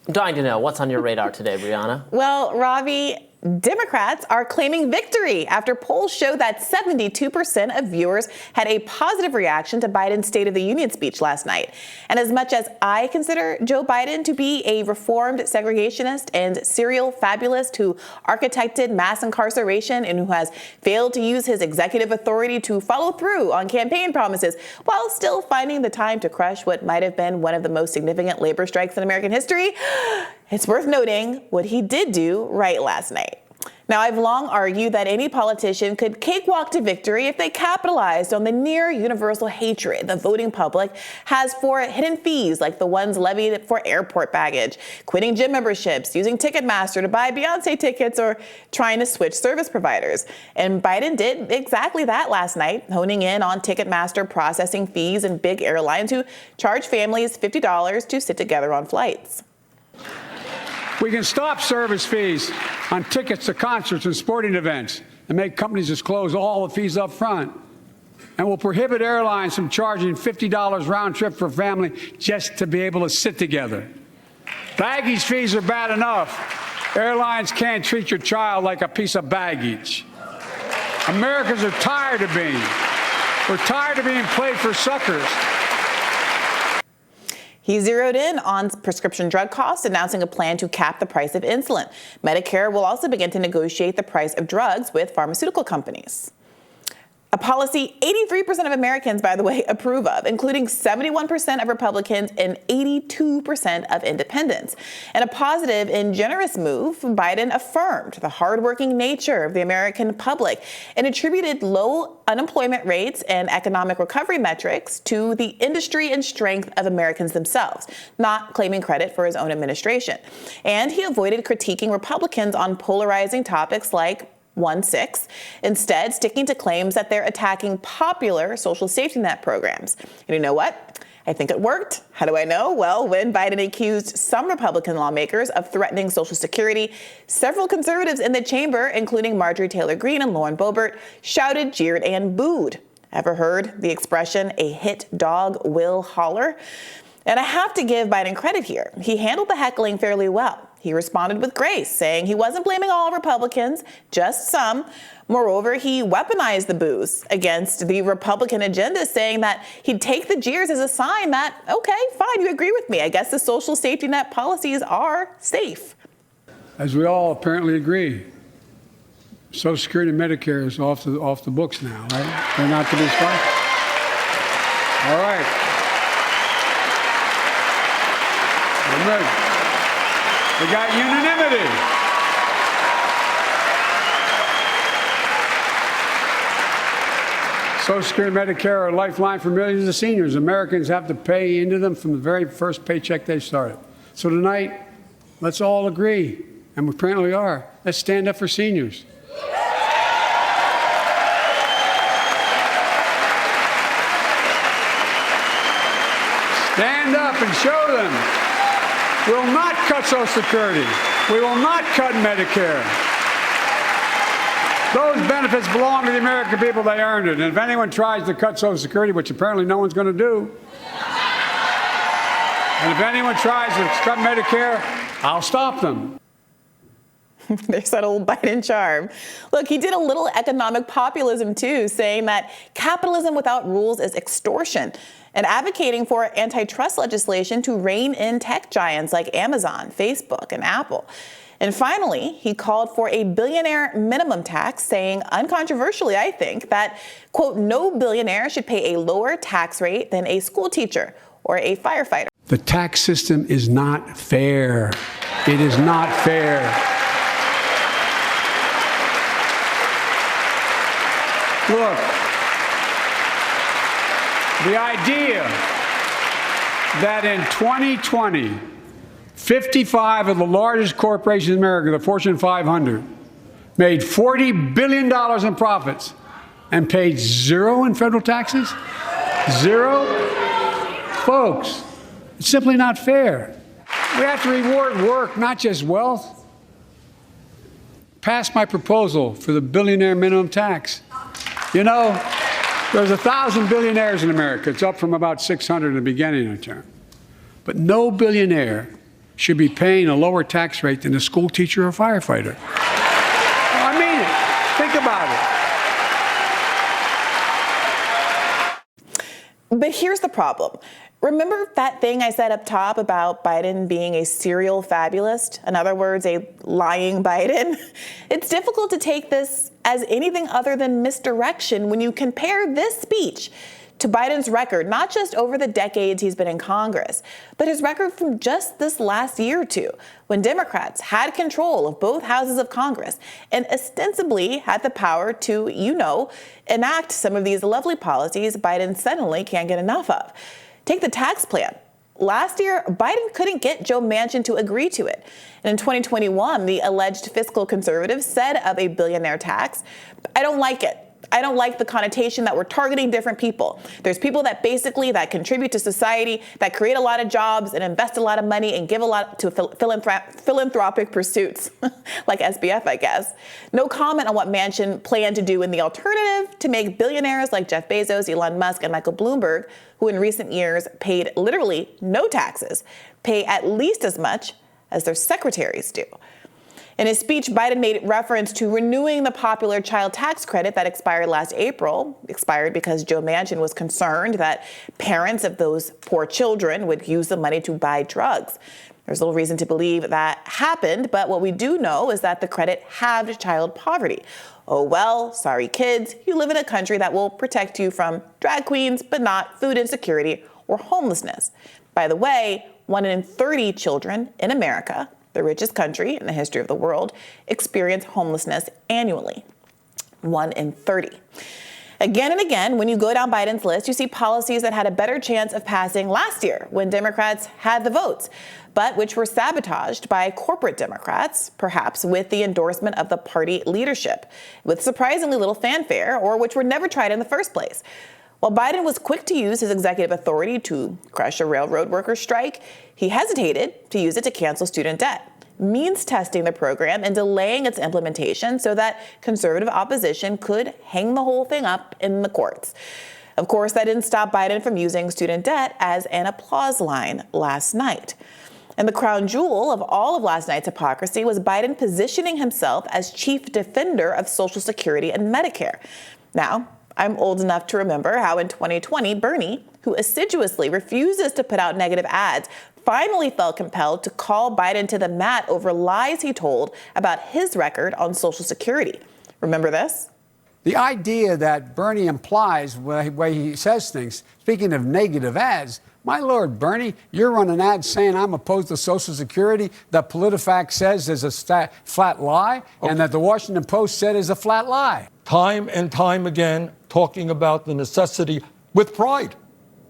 I'm dying to know what's on your radar today, Briahna. Well, Ravi, Democrats are claiming victory after polls show that 72% of viewers had a positive reaction to Biden's State of the Union speech last night. And as much as I consider Joe Biden to be a reformed segregationist and serial fabulist who architected mass incarceration and who has failed to use his executive authority to follow through on campaign promises while still finding the time to crush what might have been one of the most significant labor strikes in American history, it's worth noting what he did do right last night. Now, I've long argued that any politician could cakewalk to victory if they capitalized on the near universal hatred the voting public has for hidden fees like the ones levied for airport baggage, quitting gym memberships, using Ticketmaster to buy Beyonce tickets, or trying to switch service providers. And Biden did exactly that last night, honing in on Ticketmaster processing fees and big airlines who charge families $50 to sit together on flights. We can stop service fees on tickets to concerts and sporting events and make companies disclose all the fees up front. And we'll prohibit airlines from charging $50 round trip for a family just to be able to sit together. Baggage fees are bad enough. Airlines can't treat your child like a piece of baggage. Americans are tired of being. We're tired of being played for suckers. He zeroed in on prescription drug costs, announcing a plan to cap the price of insulin. Medicare will also begin to negotiate the price of drugs with pharmaceutical companies. A policy 83% of Americans, by the way, approve of, including 71% of Republicans and 82% of independents. And a positive and generous move, Biden affirmed the hardworking nature of the American public and attributed low unemployment rates and economic recovery metrics to the industry and strength of Americans themselves, not claiming credit for his own administration. And he avoided critiquing Republicans on polarizing topics like 1/6, instead sticking to claims that they're attacking popular social safety net programs. And you know what? I think it worked. How do I know? Well, when Biden accused some Republican lawmakers of threatening Social Security, several conservatives in the chamber, including Marjorie Taylor Greene and Lauren Boebert, shouted, jeered, and booed. Ever heard the expression, a hit dog will holler? And I have to give Biden credit here. He handled the heckling fairly well. He responded with grace, saying he wasn't blaming all Republicans, just some. Moreover, he weaponized the boos against the Republican agenda, saying that he'd take the jeers as a sign that, okay, fine, you agree with me. I guess the social safety net policies are safe. As we all apparently agree, Social Security and Medicare is off the books now, right? They're not to be sponsored. All right. I'm ready. We got unanimity. Social Security and Medicare are a lifeline for millions of seniors. Americans have to pay into them from the very first paycheck they started. So tonight, let's all agree, and we apparently are, let's stand up for seniors. Stand up and show them. We will not cut Social Security. We will not cut Medicare. Those benefits belong to the American people. They earned it. And if anyone tries to cut Social Security, which apparently no one's going to do, and if anyone tries to cut Medicare, I'll stop them. There's that old Biden charm. Look, he did a little economic populism, too, saying that capitalism without rules is extortion, and advocating for antitrust legislation to rein in tech giants like Amazon, Facebook, and Apple. And finally, he called for a billionaire minimum tax, saying, uncontroversially, I think, that, quote, no billionaire should pay a lower tax rate than a school teacher or a firefighter. The tax system is not fair. It is not fair. Look, the idea that in 2020, 55 of the largest corporations in America, the Fortune 500, made $40 billion in profits and paid zero in federal taxes? Zero? Folks, it's simply not fair. We have to reward work, not just wealth. Pass my proposal for the billionaire minimum tax. You know, there's 1,000 billionaires in America. It's up from about 600 in the beginning of the term. But no billionaire should be paying a lower tax rate than a school teacher or firefighter. I mean it. Think about it. But here's the problem. Remember that thing I said up top about Biden being a serial fabulist? In other words, a lying Biden? It's difficult to take this as anything other than misdirection when you compare this speech to Biden's record, not just over the decades he's been in Congress, but his record from just this last year or two, when Democrats had control of both houses of Congress and ostensibly had the power to, enact some of these lovely policies Biden suddenly can't get enough of. Take the tax plan. Last year, Biden couldn't get Joe Manchin to agree to it. And in 2021, the alleged fiscal conservative said of a billionaire tax, "I don't like it. I don't like the connotation that we're targeting different people. There's people that contribute to society, that create a lot of jobs and invest a lot of money and give a lot to philanthropic pursuits," like SBF, I guess. No comment on what Manchin planned to do in the alternative to make billionaires like Jeff Bezos, Elon Musk, and Michael Bloomberg, who in recent years paid literally no taxes, pay at least as much as their secretaries do. In his speech, Biden made reference to renewing the popular child tax credit that expired last April. Expired because Joe Manchin was concerned that parents of those poor children would use the money to buy drugs. There's little reason to believe that happened, but what we do know is that the credit halved child poverty. Oh well, sorry kids, you live in a country that will protect you from drag queens, but not food insecurity or homelessness. By the way, 1 in 30 children in America, the richest country in the history of the world, experience homelessness annually. 1 in 30. Again and again, when you go down Biden's list, you see policies that had a better chance of passing last year when Democrats had the votes, but which were sabotaged by corporate Democrats, perhaps with the endorsement of the party leadership, with surprisingly little fanfare, or which were never tried in the first place. While Biden was quick to use his executive authority to crush a railroad workers' strike, he hesitated to use it to cancel student debt, means testing the program and delaying its implementation so that conservative opposition could hang the whole thing up in the courts. Of course, that didn't stop Biden from using student debt as an applause line last night. And the crown jewel of all of last night's hypocrisy was Biden positioning himself as chief defender of Social Security and Medicare. Now, I'm old enough to remember how in 2020, Bernie, who assiduously refuses to put out negative ads, finally felt compelled to call Biden to the mat over lies he told about his record on Social Security. Remember this? The idea that Bernie implies the way he says things, speaking of negative ads, my Lord, Bernie, you're running ads saying I'm opposed to Social Security that PolitiFact says is a flat lie, and that the Washington Post said is a flat lie. Time and time again, talking about the necessity, with pride,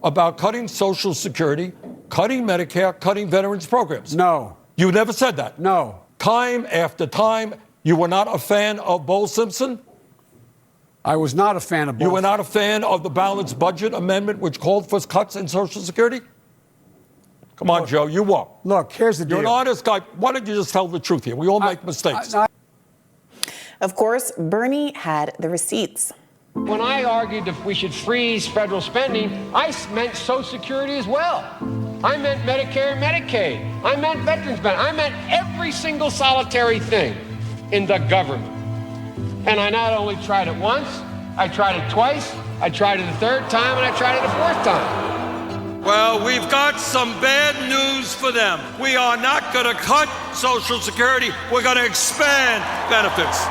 about cutting Social Security, cutting Medicare, cutting veterans programs. No. You never said that. No. Time after time, you were not a fan of Bo Simpson? I was not a fan of Bo. You were not a fan of the balanced budget amendment, which called for cuts in Social Security? Come on, Joe, you were. Look, here's the deal. You're an honest guy. Why don't you just tell the truth here? We all make mistakes. Of course, Bernie had the receipts. When I argued that we should freeze federal spending, I meant Social Security as well. I meant Medicare and Medicaid. I meant veterans benefits. I meant every single solitary thing in the government. And I not only tried it once, I tried it twice, I tried it a third time, and I tried it a fourth time. Well, we've got some bad news for them. We are not going to cut Social Security. We're going to expand benefits.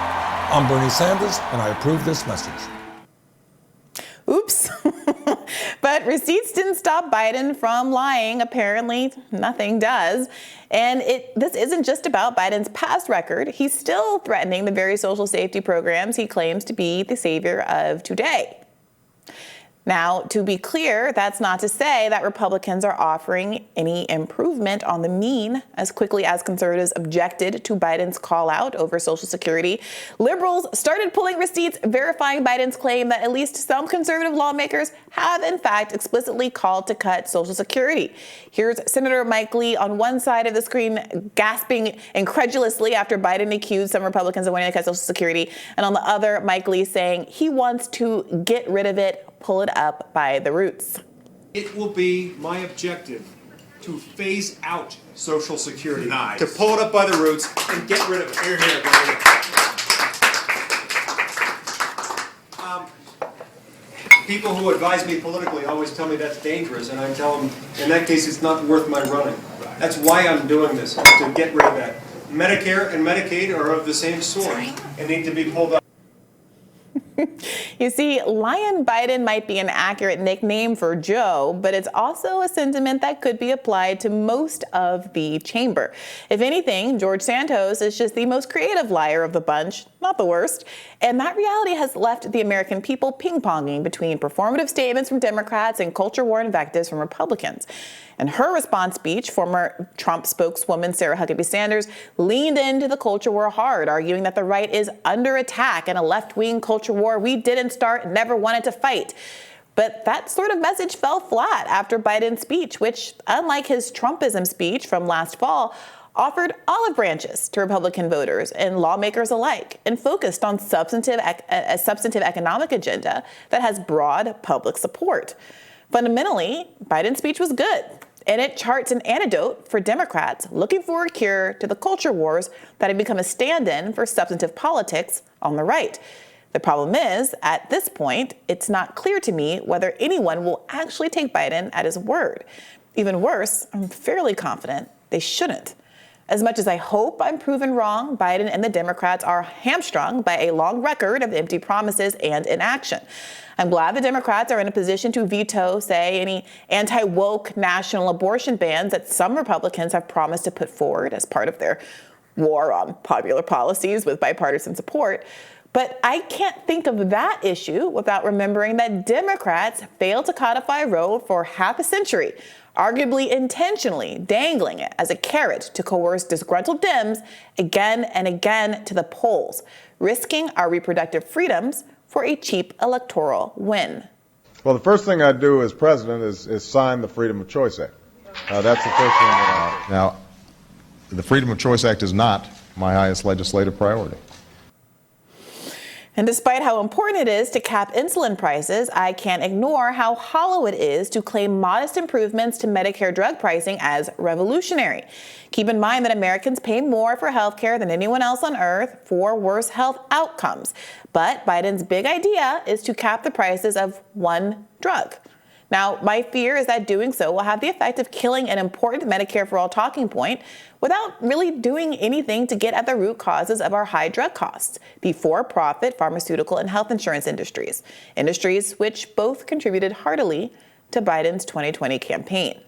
I'm Bernie Sanders, and I approve this message. Oops. But receipts didn't stop Biden from lying. Apparently, nothing does. And this isn't just about Biden's past record. He's still threatening the very social safety programs he claims to be the savior of today. Now, to be clear, that's not to say that Republicans are offering any improvement on the mean. As quickly as conservatives objected to Biden's call out over Social Security, liberals started pulling receipts verifying Biden's claim that at least some conservative lawmakers have, in fact, explicitly called to cut Social Security. Here's Senator Mike Lee on one side of the screen gasping incredulously after Biden accused some Republicans of wanting to cut Social Security, and on the other, Mike Lee saying he wants to get rid of it, pull it up by the roots. It will be my objective to phase out Social Security, Nice. to pull it up by the roots and get rid of it. Here, here, People who advise me politically always tell me that's dangerous, and I tell them, in that case, it's not worth my running. That's why I'm doing this, to get rid of that. Medicare and Medicaid are of the same sort and need to be pulled up. You see, Lion Biden might be an accurate nickname for Joe, but it's also a sentiment that could be applied to most of the chamber. If anything, George Santos is just the most creative liar of the bunch, not the worst. And that reality has left the American people ping-ponging between performative statements from Democrats and culture war invectives from Republicans. In her response speech, former Trump spokeswoman Sarah Huckabee Sanders leaned into the culture war hard, arguing that the right is under attack in a left-wing culture war we didn't start and never wanted to fight. But that sort of message fell flat after Biden's speech, which, unlike his Trumpism speech from last fall, offered olive branches to Republican voters and lawmakers alike and focused on a substantive economic agenda that has broad public support. Fundamentally, Biden's speech was good, and it charts an antidote for Democrats looking for a cure to the culture wars that have become a stand-in for substantive politics on the right. The problem is, at this point, it's not clear to me whether anyone will actually take Biden at his word. Even worse, I'm fairly confident they shouldn't. As much as I hope I'm proven wrong, Biden and the Democrats are hamstrung by a long record of empty promises and inaction. I'm glad the Democrats are in a position to veto, say, any anti-woke national abortion bans that some Republicans have promised to put forward as part of their war on popular policies with bipartisan support. But I can't think of that issue without remembering that Democrats failed to codify Roe for half a century, arguably intentionally dangling it as a carrot to coerce disgruntled Dems again and again to the polls, risking our reproductive freedoms for a cheap electoral win. Well, the first thing I do as president is sign the Freedom of Choice Act. That's the first thing that I... Now, the Freedom of Choice Act is not my highest legislative priority. And despite how important it is to cap insulin prices, I can't ignore how hollow it is to claim modest improvements to Medicare drug pricing as revolutionary. Keep in mind that Americans pay more for health care than anyone else on earth for worse health outcomes. But Biden's big idea is to cap the prices of one drug. Now, my fear is that doing so will have the effect of killing an important Medicare for All talking point without really doing anything to get at the root causes of our high drug costs, the for-profit pharmaceutical and health insurance industries which both contributed heartily to Biden's 2020 campaign.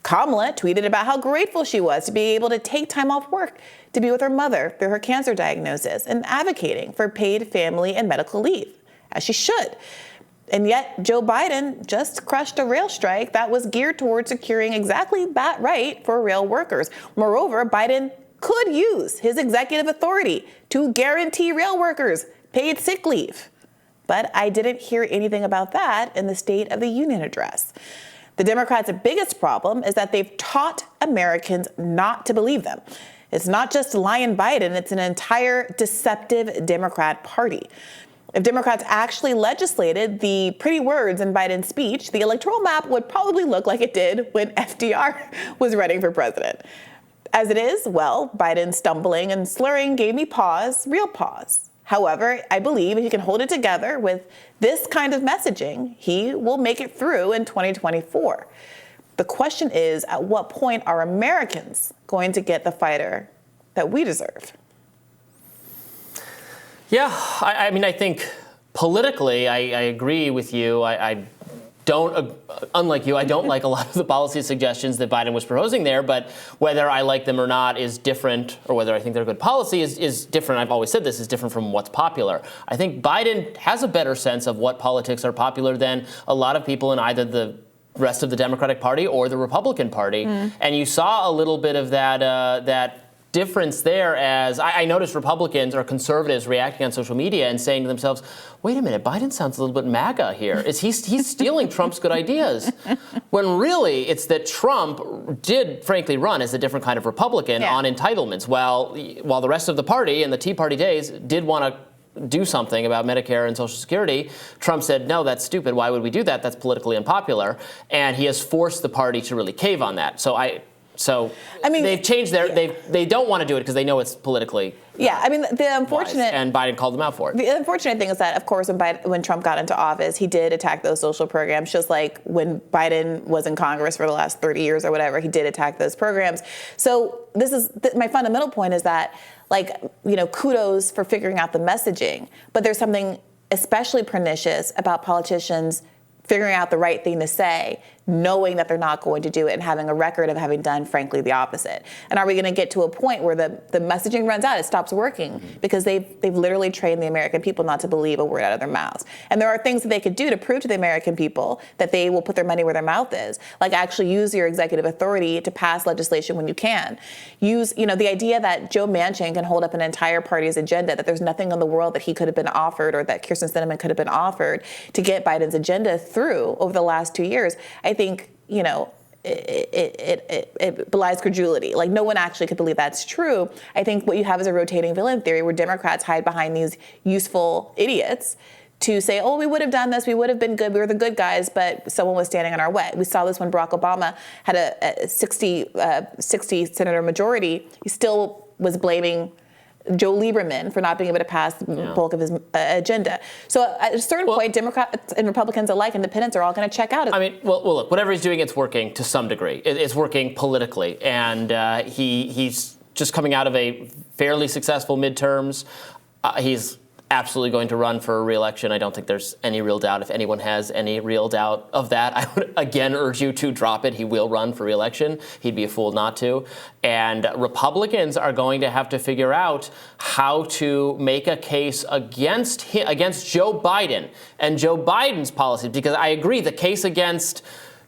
Kamala tweeted about how grateful she was to be able to take time off work to be with her mother through her cancer diagnosis and advocating for paid family and medical leave, as she should. And yet, Joe Biden just crushed a rail strike that was geared towards securing exactly that right for rail workers. Moreover, Biden could use his executive authority to guarantee rail workers paid sick leave. But I didn't hear anything about that in the State of the Union address. The Democrats' biggest problem is that they've taught Americans not to believe them. It's not just Lion Biden, it's an entire deceptive Democrat party. If Democrats actually legislated the pretty words in Biden's speech, the electoral map would probably look like it did when FDR was running for president. As it is, well, Biden's stumbling and slurring gave me pause, real pause. However, I believe if he can hold it together with this kind of messaging, he will make it through in 2024. The question is, at what point are Americans going to get the fighter that we deserve? Yeah, I mean, I think politically, I agree with you. I don't, unlike you, I don't like a lot of the policy suggestions that Biden was proposing there, but whether I like them or not is different, or whether I think they're good policy is different. I've always said this is different from what's popular. I think Biden has a better sense of what politics are popular than a lot of people in either the rest of the Democratic Party or the Republican Party. And you saw a little bit of that difference there as I noticed Republicans or conservatives reacting on social media and saying to themselves, wait a minute, Biden sounds a little bit MAGA here. He's stealing Trump's good ideas. When really it's that Trump did frankly run as a different kind of Republican on entitlements, while the rest of the party in the Tea Party days did want to do something about Medicare and Social Security. Trump said, no, that's stupid. Why would we do that? That's politically unpopular. And he has forced the party to really cave on that. So they've changed they don't want to do it because they know it's politically the unfortunate wise, and Biden called them out for it. The unfortunate thing is that, of course, when Trump got into office, he did attack those social programs, just like when Biden was in Congress for the last 30 years or whatever, he did attack those programs. So this is my fundamental point is that, kudos for figuring out the messaging, but there's something especially pernicious about politicians figuring out the right thing to say, knowing that they're not going to do it and having a record of having done, frankly, the opposite. And are we going to get to a point where the messaging runs out, it stops working because they've literally trained the American people not to believe a word out of their mouths. And there are things that they could do to prove to the American people that they will put their money where their mouth is, like actually use your executive authority to pass legislation when you can. Use, the idea that Joe Manchin can hold up an entire party's agenda, that there's nothing in the world that he could have been offered or that Kirsten Sinema could have been offered to get Biden's agenda through over the last 2 years. I think, it belies credulity. Like, no one actually could believe that's true. I think what you have is a rotating villain theory where Democrats hide behind these useful idiots to say, oh, we would have done this, we would have been good, we were the good guys, but someone was standing in our way. We saw this when Barack Obama had a 60 senator majority. He still was blaming Joe Lieberman for not being able to pass the bulk of his agenda. So at a certain point, Democrats and Republicans alike, independents, are all going to check out. Look, whatever he's doing, it's working to some degree. It's working politically. And he's just coming out of a fairly successful midterms. He's absolutely going to run for re-election. I don't think there's any real doubt. If anyone has any real doubt of that, I would again urge you to drop it. He will run for re-election. He'd be a fool not to. And Republicans are going to have to figure out how to make a case against Joe Biden and Joe Biden's policies, because I agree the case against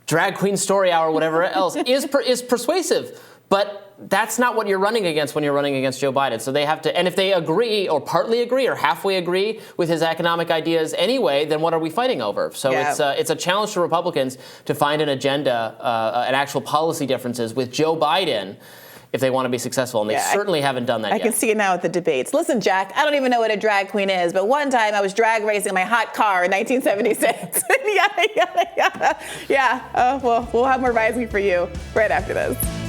Drag Queen Story Hour, whatever else, is persuasive. But that's not what you're running against when you're running against Joe Biden. So they have to, and if they agree or partly agree or halfway agree with his economic ideas anyway, then what are we fighting over? So it's a challenge to Republicans to find an agenda, and actual policy differences with Joe Biden if they want to be successful, and they certainly haven't done that yet. I can see it now at the debates. Listen, Jack, I don't even know what a drag queen is, but one time I was drag racing my hot car in 1976. Yada, yada, yada. Yeah, well, we'll have more Rising for you right after this.